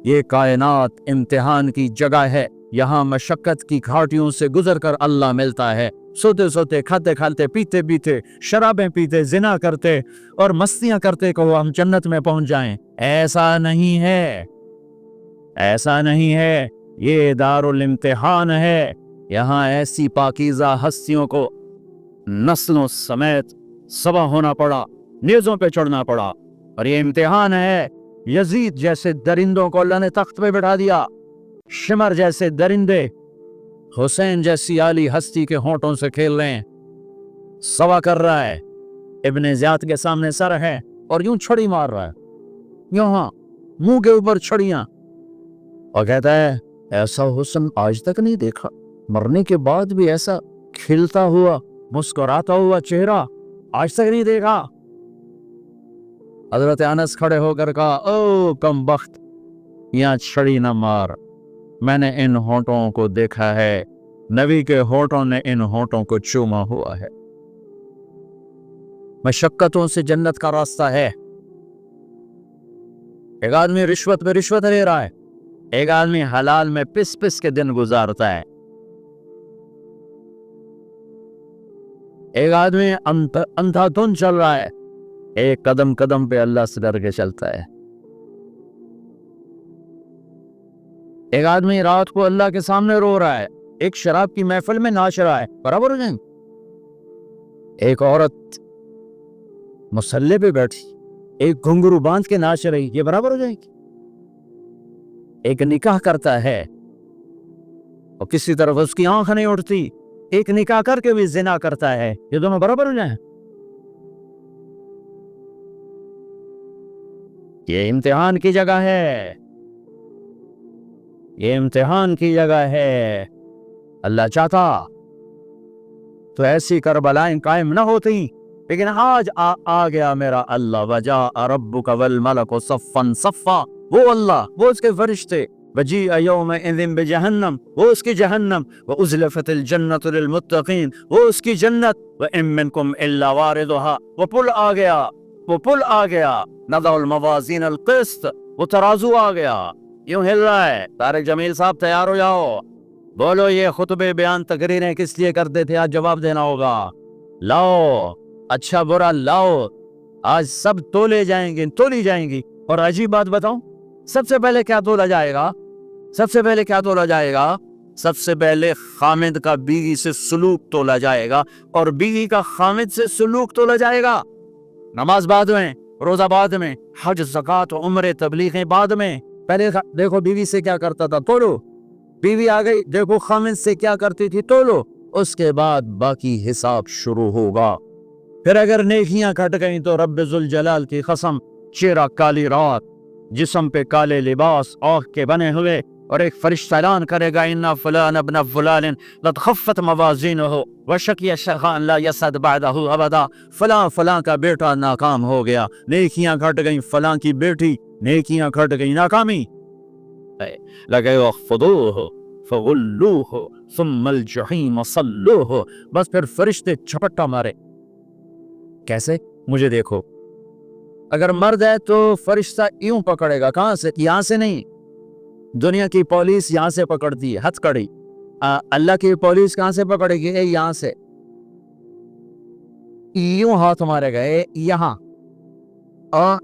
یہ کائنات امتحان کی جگہ ہے، یہاں مشقت کی گھاٹیوں سے گزر کر اللہ ملتا ہے۔ سوتے سوتے، کھاتے کھاتے، پیتے پیتے، شرابیں پیتے، زنا کرتے اور مستیاں کرتے کہ ہم جنت میں پہنچ جائیں، ایسا نہیں ہے، ایسا نہیں ہے۔ یہ دارالامتحان ہے، یہاں ایسی پاکیزہ ہستیوں کو نسلوں سمیت سبا ہونا پڑا، نیزوں پہ چڑھنا پڑا، اور یہ امتحان ہے۔ یزید جیسے درندوں کو اللہ نے تخت پہ بٹھا دیا، شمر جیسے درندے حسین جیسی عالی ہستی کے ہونٹوں سے کھیل رہے ہیں، سوا کر رہا ہے، ابن زیاد کے سامنے سر ہے اور یوں چھڑی مار رہا ہے، یہاں منہ کے اوپر چھڑیاں، اور کہتا ہے ایسا حسن آج تک نہیں دیکھا، مرنے کے بعد بھی ایسا کھلتا ہوا مسکراتا ہوا چہرہ آج تک نہیں دیکھا۔ حضرت انس کھڑے ہو کر کہا او کم بخت، یہاں چھڑی نہ مار، میں نے ان ہونٹوں کو دیکھا ہے، نبی کے ہونٹوں نے ان ہونٹوں کو چوما ہوا ہے۔ مشقتوں سے جنت کا راستہ ہے۔ ایک آدمی رشوت پہ رشوت لے رہا ہے، ایک آدمی حلال میں پس پس کے دن گزارتا ہے، ایک آدمی اندھا دھند چل رہا ہے، ایک قدم قدم پہ اللہ سے ڈر کے چلتا ہے۔ ایک آدمی رات کو اللہ کے سامنے رو رہا ہے، ایک شراب کی محفل میں ناچ رہا ہے، برابر ہو جائیں گے؟ ایک عورت مصلی پہ بیٹھی، ایک گھنگرو باندھ کے ناچ رہی، یہ برابر ہو جائے گی؟ ایک نکاح کرتا ہے اور کسی طرف اس کی آنکھ نہیں اٹھتی، ایک نکاح کر کے بھی زنا کرتا ہے، یہ دونوں برابر ہو جائیں؟ یہ امتحان کی جگہ ہے، یہ امتحان کی جگہ ہے۔ اللہ چاہتا تو ایسی کربلائیں قائم نہ ہوتی، لیکن آج آ گیا میرا اللہ، وجاء ربک والملک صفا صفا، وہ اللہ، وہ اس کے فرشتے، وجیء یومئذ بجہنم، وہ اس کی جہنم، وازلفت الجنۃ للمتقین، وہ اس کی جنت، وان منکم الا واردھا، وہ پل آ گیا، وہ پل آ گیا، نضع الموازین القسط، وہ ترازو آ گیا، یوں ہل رہا ہے۔ طارق جمیل صاحب تیار ہو جاؤ، بولو یہ خطبے بیان تقریریں کس لیے کرتے تھے، آج جواب دینا ہوگا، لاؤ اچھا برا لاؤ، آج سب تولے جائیں گے، تولی جائیں گی۔ اور عجیب بات بتاؤں، سب سے پہلے کیا تولا جائے گا؟ سب سے پہلے کیا تولا جائے گا؟ سب سے پہلے خامد کا بیوی سے سلوک تولا جائے گا، اور بیوی کا خامد سے سلوک تولا جائے گا۔ نماز بعد میں، روزہ بعد میں، حج زکوٰۃ عمرے تبلیغیں بعد میں، پہلے دیکھو بیوی سے کیا کرتا تھا، تولو، بیوی آ گئی، دیکھو خامد سے کیا کرتی تھی، تولو، اس کے بعد باقی حساب شروع ہوگا۔ پھر اگر نیکیاں کٹ گئیں تو رب ذوالجلال کی قسم، چہرہ کالی رات، جسم پہ کالے لباس آگ کے بنے ہوئے، اور ایک فرشتہ اعلان کرے گا ان فلان ابن فلان قد خفت موازینہ وشقی شقاء لا یسعد بعدہ ابدا، فلاں فلاں کا بیٹا ناکام ہو گیا، نیکیاں گھٹ گئیں، فلاں کی بیٹی نیکیاں گھٹ گئیں، ناکامی لگے، خذوہ فغلوہ ثم الجحیم صلوہ، بس پھر فرشتے چھپٹا مارے، کیسے؟ مجھے دیکھو، اگر مرد ہے تو فرشتہ یوں پکڑے گا، کہاں سے؟ یہاں سے نہیں، دنیا کی پولیس یہاں سے پکڑتی ہے، ہتھ کڑی، اللہ کی پولیس کہاں سے پکڑے گی؟ یہاں سے، یوں ہاتھ مارے گا یہاں، اور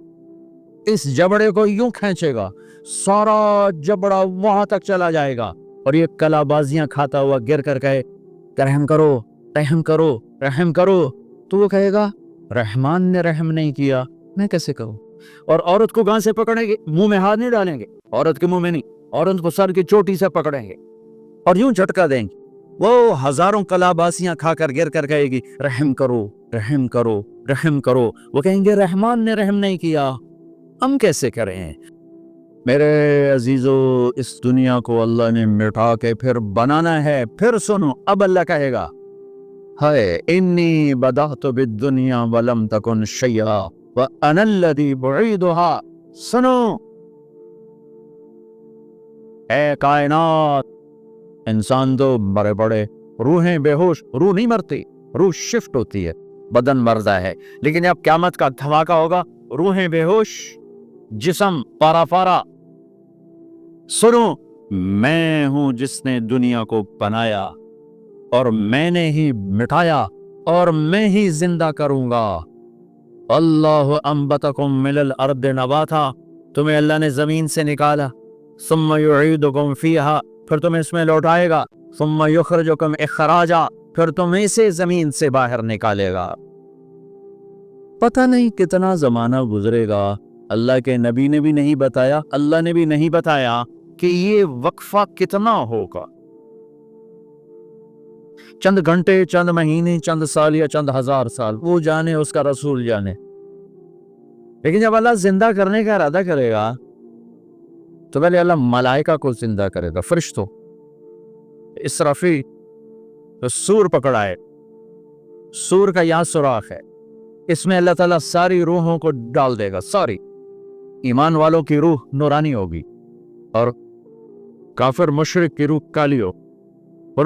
اس جبڑے کو یوں کھینچے گا، سارا جبڑا وہاں تک چلا جائے گا، اور یہ کلا بازیاں کھاتا ہوا گر کر کہے رحم کرو، رحم کرو، رحم کرو، تو وہ کہے گا رحمان نے رحم نہیں کیا، میں کیسے کہوں؟ اور عورت کو کہاں سے پکڑیں گے؟ منہ میں ہاتھ نہیں ڈالیں گے، عورت کے منہ میں نہیں، عورت کو سر کی چوٹی سے پکڑیں گے اور یوں جھٹکا دیں گے، وہ ہزاروں کلاباسیاں کھا کر گر کر کہے گی رحم کرو، رحم کرو، رحم کرو، وہ کہیں گے رحمان نے رحم نہیں کیا، ہم کیسے کریں؟ میرے عزیزو، اس دنیا کو اللہ نے مٹا کے پھر بنانا ہے، پھر سنو، اب اللہ کہے گا ہے انی بدأت بالدنیا ولم تکن شیئا وانا الذی بعیدھا، سنو اے کائنات، انسان تو بڑے بڑے روحیں بے ہوش، روح نہیں مرتی، روح شفٹ ہوتی ہے، بدن مردہ ہے، لیکن اب قیامت کا دھماکہ ہوگا، روحیں بے ہوش، جسم پارا پارا، سنو، میں ہوں جس نے دنیا کو بنایا اور میں نے ہی مٹایا اور میں ہی زندہ کروں گا۔ اللہ انبتکم من الارض نباتا، تمہیں اللہ نے زمین سے نکالا، ثم یعیدکم فیہا، پھر تمہیں اس میں لوٹائے گا، ثم یخرجکم اخراجا، پھر تمہیں اسے زمین سے باہر نکالے گا۔ پتہ نہیں کتنا زمانہ گزرے گا، اللہ کے نبی نے بھی نہیں بتایا، اللہ نے بھی نہیں بتایا کہ یہ وقفہ کتنا ہوگا، چند گھنٹے، چند مہینے، چند سال یا چند ہزار سال، وہ جانے، اس کا رسول جانے۔ لیکن جب اللہ زندہ کرنے کا ارادہ کرے گا تو پہلے اللہ ملائکہ کو زندہ کرے گا، فرشتوں، اسرافیل، تو سور پکڑائے، سور کا یہاں سوراخ ہے، اس میں اللہ تعالیٰ ساری روحوں کو ڈال دے گا، ساری ایمان والوں کی روح نورانی ہوگی اور کافر مشرک کی روح کالی ہو۔ اور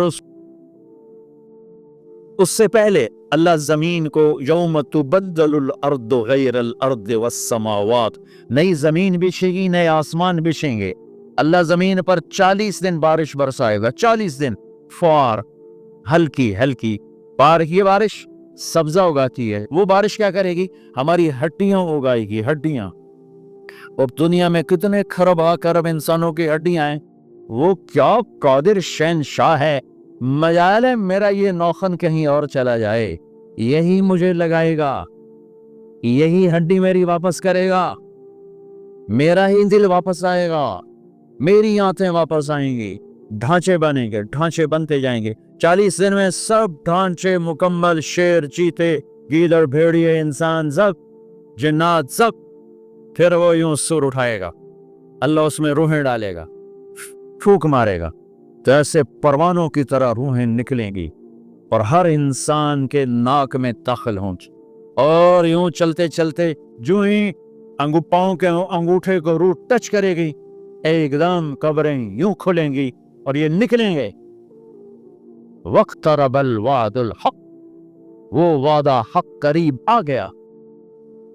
اس سے پہلے اللہ زمین کو یوم تبدل الارض غیر الارض والسماوات، نئی زمین بچھے گی، نئے آسمان بچھیں گے، اللہ زمین پر 40 دن بارش برسائے گا، 40 دن فوار، ہلکی ہلکی یہ بارش سبزہ اگاتی ہے، وہ بارش کیا کرے گی؟ ہماری ہڈیاں اگائے گی، ہڈیاں۔ اور دنیا میں کتنے خرب انسانوں کی ہڈیاں ہیں، وہ کیا قادر شہنشاہ ہے، مجال ہے میرا یہ نوخن کہیں اور چلا جائے، یہی مجھے لگائے گا، یہی ہڈی میری واپس کرے گا، میرا ہی دل واپس آئے گا، میری آنتیں واپس آئیں گی، ڈھانچے بنیں گے، ڈھانچے بنتے جائیں گے، 40 دن میں سب ڈھانچے مکمل، شیر، چیتے، گیدڑ، بھیڑیے، انسان، سب جنات، سب۔ پھر وہ یوں سور اٹھائے گا، اللہ اس میں روحیں ڈالے گا، پھونک مارے گا، تو ایسے پروانوں کی طرح روحیں نکلیں گی اور ہر انسان کے ناک میں داخل ہوں، اور یوں چلتے چلتے جو ہی پاؤں کے انگوٹھے کو روح ٹچ کرے گی، ایک دم قبریں یوں کھلیں گی اور یہ نکلیں گے۔ وَاقْتَرَبَ الْوَعْدُ الْحَقُّ، وہ وعدہ حق قریب آ گیا،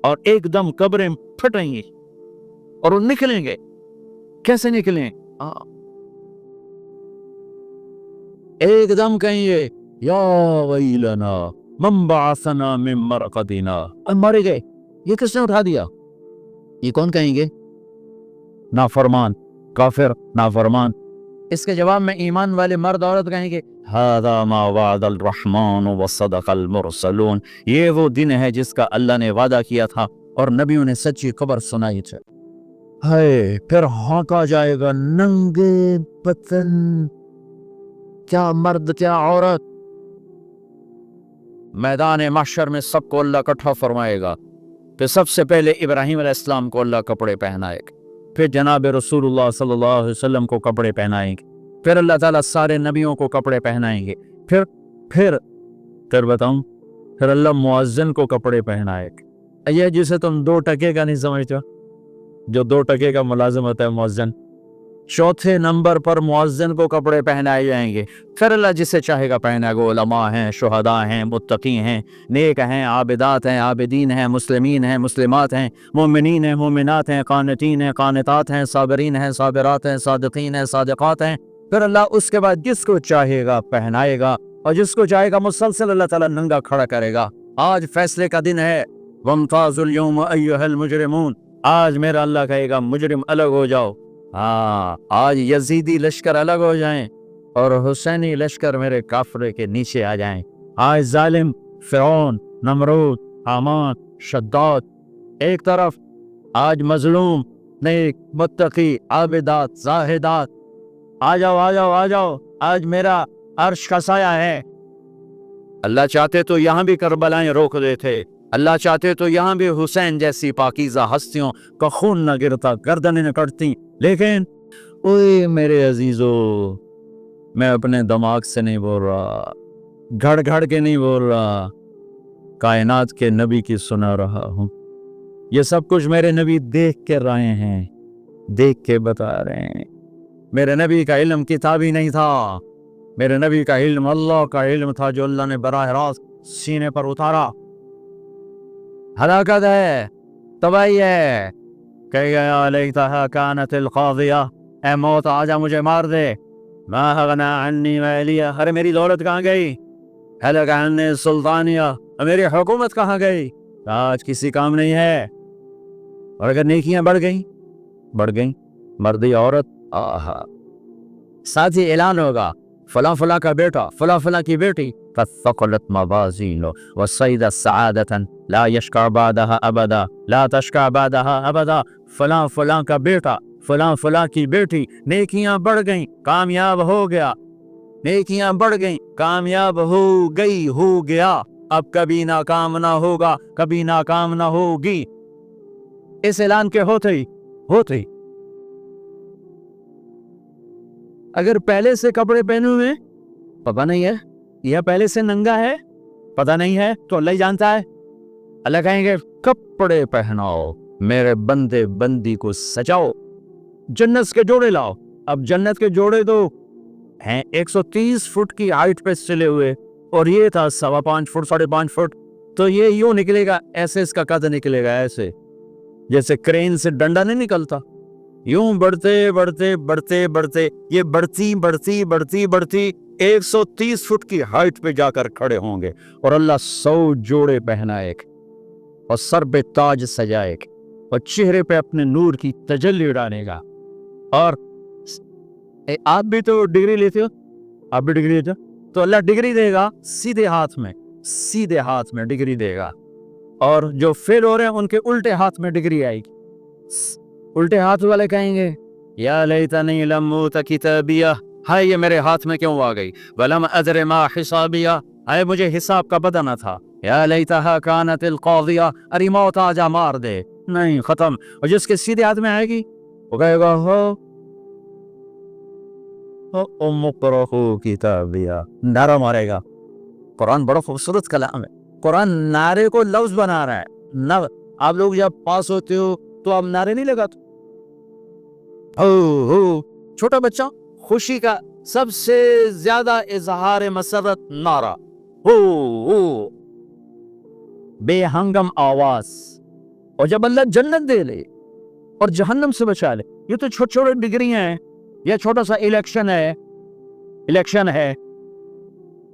اور ایک دم قبریں پھٹیں گی اور وہ نکلیں گے۔ کیسے نکلیں؟ ایک دم کہیں گے یا ویلنا من بعثنا من مرقدنا، مر گئے، یہ کس نے اٹھا دیا؟ یہ کون کہیں گے؟ نافرمان، کافر، نافرمان۔ اس کے جواب میں ایمان والے مرد عورت کہیں گے ھذا ما وعد الرحمن وصدق المرسلون، یہ وہ دن ہے جس کا اللہ نے وعدہ کیا تھا اور نبیوں نے سچی خبر سنائی تھی۔ ہائے، پھر ہانکا جائے گا، ننگے بدن، کیا مرد کیا عورت، میدان محشر میں سب کو اللہ اکٹھا فرمائے گا۔ پھر سب سے پہلے ابراہیم علیہ السلام کو اللہ کپڑے پہنائے گا، پھر جناب رسول اللہ صلی اللہ علیہ وسلم کو کپڑے پہنائیں گے، پھر اللہ تعالیٰ سارے نبیوں کو کپڑے پہنائیں گے، پھر بتاؤں، پھر اللہ مؤذن کو کپڑے پہنائے گا، یہ جسے تم 2 ٹکے کا نہیں سمجھتے، جو 2 ٹکے کا ملازم ہوتا ہے مؤذن، چوتھے نمبر پر مؤذن کو کپڑے پہنائے جائیں گے، پھر اللہ جسے چاہے گا پہنائے گا، علماء ہیں، شہداء ہیں، متقی ہیں، نیک ہیں، عابدات ہیں، عابدین ہیں، مسلمین ہیں، مسلمات ہیں، مومنین ہیں، مومنات ہیں، قانتین ہیں، قانتات ہیں، صابرین ہیں، صابرات ہیں، صادقین ہیں، صادقات ہیں۔ پھر اللہ اس کے بعد جس کو چاہے گا پہنائے گا، اور جس کو چاہے گا مسلسل اللہ تعالیٰ ننگا کھڑا کرے گا۔ آج فیصلے کا دن ہے، وَامْتَازُوا الْيَوْمَ أَيُّهَا الْمُجْرِمُونَ، آج میرا اللہ کہے گا مجرم الگ ہو جاؤ۔ ہاں، آج یزیدی لشکر الگ ہو جائیں اور حسینی لشکر میرے کافرے کے نیچے آ جائیں۔ آج ظالم فرعون، نمرود، حامان، شداد ایک طرف، آج مظلوم، نیک، متقی، عابدات، زاہدات، آ جاؤ آ جاؤ آ جاؤ، آج میرا عرش کا سایہ ہے۔ اللہ چاہتے تو یہاں بھی کربلائیں روک دیتے، اللہ چاہتے تو یہاں بھی حسین جیسی پاکیزہ ہستیوں کا خون نہ گرتا، گردنیں نہ کٹتی، لیکن اوے میرے عزیزو، میں اپنے دماغ سے نہیں بول رہا، گھڑ گھڑ کے نہیں بول رہا، کائنات کے نبی کی سنا رہا ہوں۔ یہ سب کچھ میرے نبی دیکھ کے رائے ہیں، دیکھ کے بتا رہے ہیں۔ میرے نبی کا علم کتابی نہیں تھا، میرے نبی کا علم اللہ کا علم تھا جو اللہ نے براہ راست سینے پر اتارا۔ ہلاکت ہے، تباہی ہے، کہ یا لیتہا کانت القاضیہ، اے موت آجا مجھے مار دے. ما اغنا عنی مالیہ، ارے میری دولت کہاں گئی؟ ہلک عنی سلطانیہ، میری حکومت کہاں گئی؟ آج کسی کام نہیں ہے. اور اگر نیکیاں بڑھ گئیں، مردی عورت، آہا، ساتھ ہی اعلان ہوگا فلاں فلاں کا بیٹا، فلاں فلاں کی بیٹی، فثقلت موازینہ وصعد سعادة لا یشقى بعدها ابدا، لا تشقى بعدها ابدا. فلاں فلاں کا بیٹا، فلاں فلاں کی بیٹی، نیکیاں بڑھ گئیں، کامیاب ہو گیا. نیکیاں بڑھ گئیں، کامیاب ہو گیا، اب کبھی ناکام نہ ہوگا، کبھی ناکام نہ ہوگی. اس اعلان کے ہوتے ہی اگر پہلے سے کپڑے پہنے ہوئے پتہ نہیں ہے، یا پہلے سے ننگا ہے پتہ نہیں ہے، تو اللہ ہی جانتا ہے. اللہ کہیں گے کپڑے پہناؤ، میرے بندے بندی کو سجاؤ، جنت کے جوڑے لاؤ. اب جنت کے جوڑے تو ہیں 130 فٹ کی ہائٹ پہ چلے ہوئے، اور یہ تھا 5.25 فٹ 5.5 فٹ. تو یہ یوں نکلے گا، ایسے اس کا قد نکلے گا، ایسے جیسے کرین سے ڈنڈا نہیں نکلتا. یوں بڑھتے یہ بڑھتی 130 فٹ کی ہائٹ پہ جا کر کھڑے ہوں گے، اور اللہ 100 جوڑے پہنائے گا، اور سر پہ تاج سجائے گا، اور چہرے پہ اپنے نور کی تجلی ڈالے گا. اور آپ بھی تو ڈگری لیتے ہو، آپ بھی ڈگری لیتے ہو، تو اللہ ڈگری دے گا سیدھے ہاتھ میں ڈگری دے گا. اور جو فیل ہو رہے ہیں ان کے الٹے ہاتھ میں ڈگری آئے گی. الٹے ہاتھ والے کہیں گے یا لیتنی لم اوت کتابیہ، ہائے یہ میرے ہاتھ میں کیوں آ گئی، ولم ادر ما حسابیہ، ہائے مجھے حساب کا پتہ نہ تھا، یا لیتہا کانت القاضیہ، ارے موت آجا مار دے. نہیں، ختم. اور جس کے سیدھے ہاتھ میں آئے گی وہ کہے گا ام اقرؤ کتابیہ، نعرہ مارے گا. قرآن بڑا خوبصورت کلام ہے. قرآن نعرے کو لفظ بنا رہا ہے. آپ لوگ جب پاس ہوتے ہو تو آپ نعرے نہیں لگاتے؟ چھوٹا بچہ خوشی کا سب سے زیادہ اظہار مسرت نعرہ، بے ہنگم آواز. اور جب اللہ جنت دے لے اور جہنم سے بچا لے، یہ تو چھوٹے چھوٹے ڈگریاں ہیں، یہ چھوٹا سا الیکشن ہے،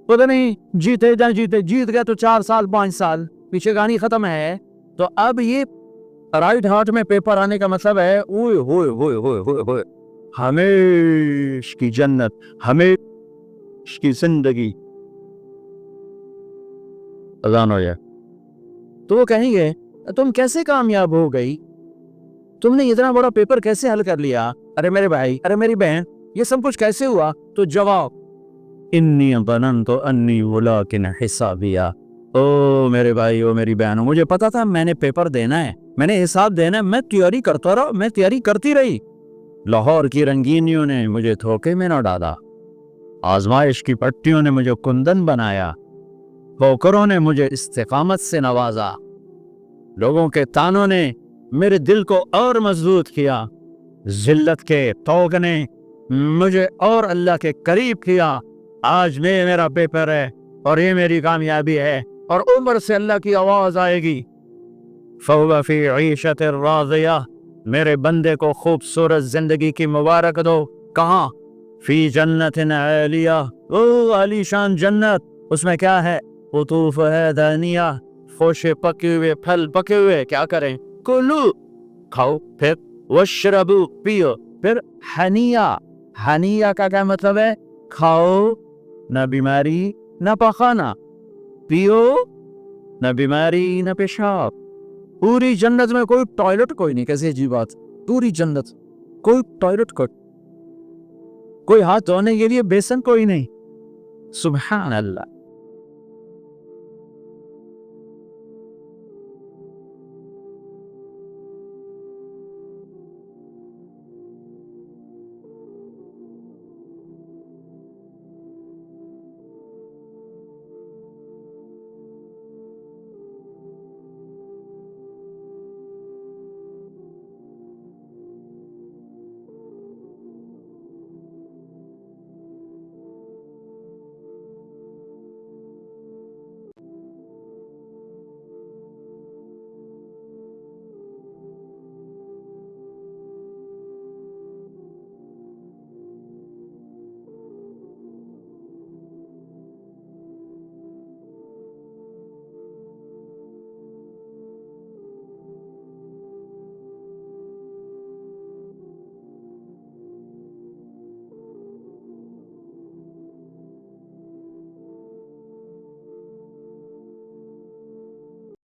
پتہ نہیں جیتے جیت گیا تو 4 سال 5 سال پیچھے کہانی ختم ہے. تو اب یہ رائٹ ہارٹ میں پیپر آنے کا مطلب ہے اوئے ہوئے ہوئے ہوئے ہوئے ہوئے ہمیش کی جنت، ہمیش کی زندگی. اذان ہو جائے تو وہ کہیں گے تم کیسے کامیاب ہو گئی، تم نے اتنا بڑا پیپر کیسے حل کر لیا، ارے میرے بھائی، ارے میری بہن، یہ سب کچھ کیسے ہوا؟ تو جواب انی ظننت انی ملاق حسابیہ، او میرے بھائی، او میری بہن، مجھے پتا تھا میں نے پیپر دینا ہے، میں نے حساب دینا ہے، میں تیاری کرتا رہا، میں تیاری کرتی رہی. لاہور کی رنگینیوں نے مجھے دھوکے میں نہ ڈالا، آزمائش کی پٹیوں نے مجھے کندن بنایا، ٹھوکروں نے مجھے استقامت سے نوازا، لوگوں کے تانوں نے میرے دل کو اور مضبوط کیا، ذلت کے طوق نے مجھے اور اللہ کے قریب کیا. آج میرا پیپر ہے اور یہ میری کامیابی ہے، اور عمر سے اللہ کی آواز آئے گی فَهُوَ فِي عِيشَةٍ رَاضِيَةٍ، میرے بندے کو خوبصورت زندگی کی مبارک دو. کہاں؟ فی جنت عالیہ، او عالی شان جنت، اس میں کیا ہے؟ قطوفہا دانیہ، خوشے پکے ہوئے پھل پکے ہوئے. کیا کریں؟ کلو، کھاؤ، پھر واشربو، پیو، پھر ہنیہ کا کیا مطلب ہے؟ کھاؤ، نہ بیماری نہ پخانا، پیو، نہ بیماری نہ پیشاب. پوری جنت میں کوئی ٹوائلٹ کوئی نہیں. کیسی عجیب بات، پوری جنت کوئی ٹوائلٹ کوئی ہاتھ دھونے کے لیے بیسن کوئی نہیں. سبحان اللہ.